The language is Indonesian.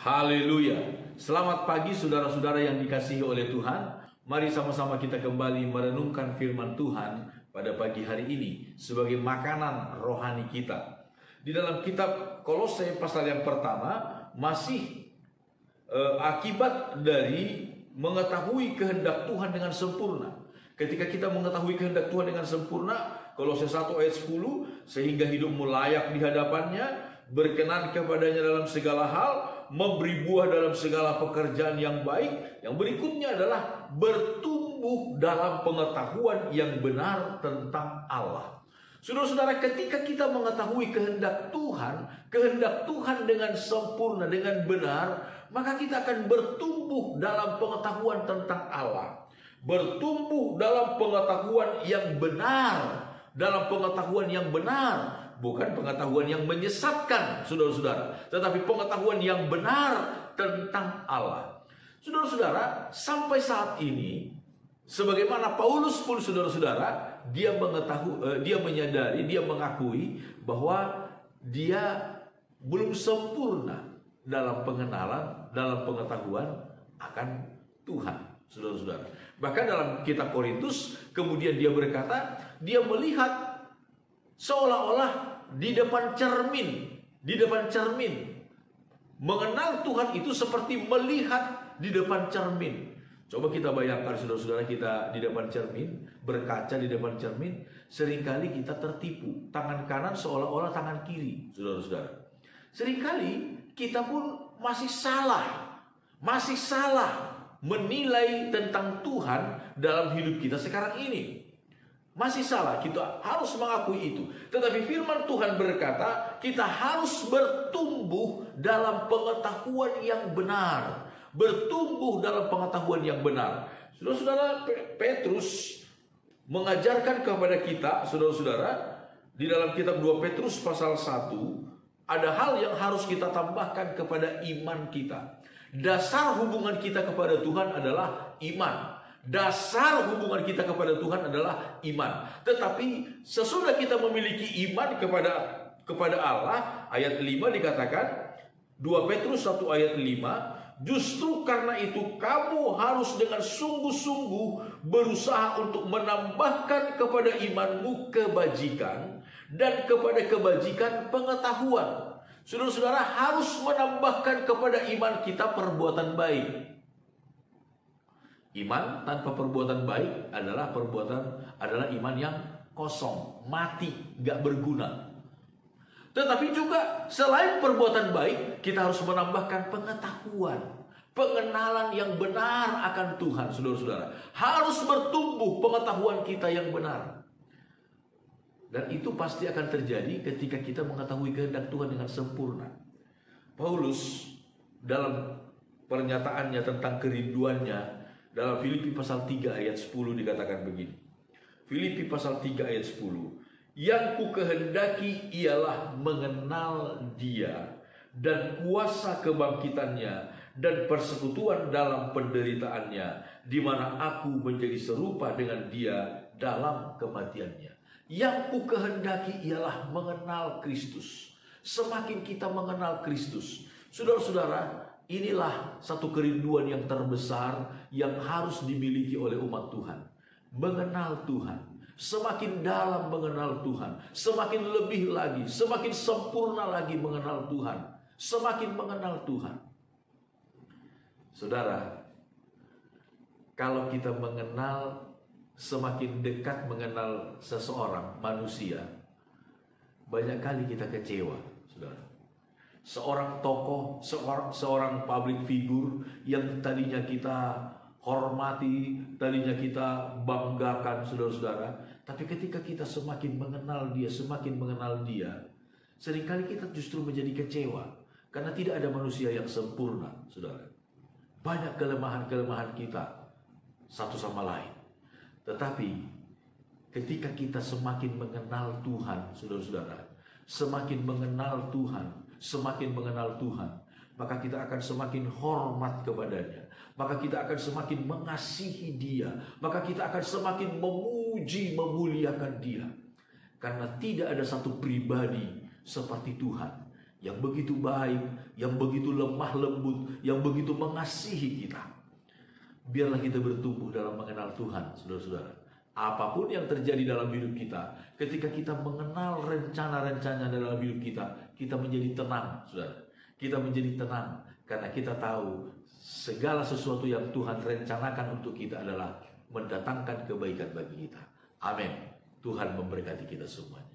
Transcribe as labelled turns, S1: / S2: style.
S1: Haleluya. Selamat pagi saudara-saudara yang dikasihi oleh Tuhan. Mari sama-sama kita kembali merenungkan firman Tuhan pada pagi hari ini sebagai makanan rohani kita. Di dalam kitab Kolose pasal yang pertama masih akibat dari mengetahui kehendak Tuhan dengan sempurna. Ketika kita mengetahui kehendak Tuhan dengan sempurna, Kolose 1 ayat 10, sehingga hidupmu layak di hadapannya, berkenan kepadanya dalam segala hal, memberi buah dalam segala pekerjaan yang baik. Yang berikutnya adalah bertumbuh dalam pengetahuan yang benar tentang Allah. Saudara-saudara, ketika kita mengetahui kehendak Tuhan dengan sempurna, dengan benar, maka kita akan bertumbuh dalam pengetahuan tentang Allah. Bertumbuh dalam pengetahuan yang benar. Dalam pengetahuan yang benar. Bukan pengetahuan yang menyesatkan, saudara-saudara, tetapi pengetahuan yang benar tentang Allah. Saudara-saudara, sampai saat ini, sebagaimana Paulus pun, saudara-saudara, dia menyadari, dia mengakui bahwa dia belum sempurna dalam pengenalan, dalam pengetahuan akan Tuhan, saudara-saudara. Bahkan dalam kitab Korintus, kemudian dia berkata, dia melihat seolah-olah di depan cermin. Mengenal Tuhan itu seperti melihat di depan cermin. Coba kita bayangkan, saudara-saudara, kita di depan cermin, berkaca di depan cermin, seringkali kita tertipu. Tangan kanan seolah-olah tangan kiri, saudara-saudara. Seringkali kita pun masih salah menilai tentang Tuhan dalam hidup kita sekarang ini. Masih salah, kita harus mengakui itu. Tetapi firman Tuhan berkata, kita harus bertumbuh dalam pengetahuan yang benar. Bertumbuh dalam pengetahuan yang benar. Saudara-saudara, Petrus mengajarkan kepada kita, saudara-saudara, di dalam kitab 2 Petrus pasal 1, ada hal yang harus kita tambahkan kepada iman kita. Dasar hubungan kita kepada Tuhan adalah iman. Dasar hubungan kita kepada Tuhan adalah iman. Tetapi sesudah kita memiliki iman kepada Allah, ayat 5 dikatakan, 2 Petrus 1 ayat 5, justru karena itu kamu harus dengan sungguh-sungguh berusaha untuk menambahkan kepada imanmu kebajikan, dan kepada kebajikan pengetahuan. Saudara-saudara, harus menambahkan kepada iman kita perbuatan baik. Iman tanpa perbuatan baik adalah iman yang kosong, mati, gak berguna. Tetapi juga selain perbuatan baik, kita harus menambahkan pengetahuan, pengenalan yang benar akan Tuhan, saudara-saudara. Harus bertumbuh pengetahuan kita yang benar. Dan itu pasti akan terjadi ketika kita mengetahui kehendak Tuhan dengan sempurna. Paulus dalam pernyataannya tentang kerinduannya, dalam Filipi pasal 3 ayat 10 dikatakan begini. Filipi pasal 3 ayat 10. Yang ku kehendaki ialah mengenal Dia dan kuasa kebangkitannya dan persekutuan dalam penderitaannya, di mana aku menjadi serupa dengan Dia dalam kematiannya. Yang ku kehendaki ialah mengenal Kristus. Semakin kita mengenal Kristus, saudara-saudara, inilah satu kerinduan yang terbesar yang harus dimiliki oleh umat Tuhan. Mengenal Tuhan. Semakin dalam mengenal Tuhan. Semakin lebih lagi. Semakin sempurna lagi mengenal Tuhan. Semakin mengenal Tuhan. Saudara, kalau kita mengenal, semakin dekat mengenal seseorang, manusia, banyak kali kita kecewa, saudara. Seorang tokoh, seorang public figure yang tadinya kita hormati, tadinya kita banggakan, saudara-saudara. Tapi ketika kita semakin mengenal dia, seringkali kita justru menjadi kecewa. Karena tidak ada manusia yang sempurna, saudara. Banyak kelemahan-kelemahan kita satu sama lain. Tetapi ketika kita semakin mengenal Tuhan, saudara-saudara, semakin mengenal Tuhan, maka kita akan semakin hormat kepadanya. Maka kita akan semakin mengasihi Dia. Maka kita akan semakin memuji, memuliakan Dia. Karena tidak ada satu pribadi seperti Tuhan yang begitu baik, yang begitu lemah lembut, yang begitu mengasihi kita. Biarlah kita bertumbuh dalam mengenal Tuhan, saudara-saudara. Apapun yang terjadi dalam hidup kita, ketika kita mengenal rencana-rencana dalam hidup kita menjadi tenang, saudara. Kita menjadi tenang karena kita tahu segala sesuatu yang Tuhan rencanakan untuk kita adalah mendatangkan kebaikan bagi kita. Amin. Tuhan memberkati kita semuanya.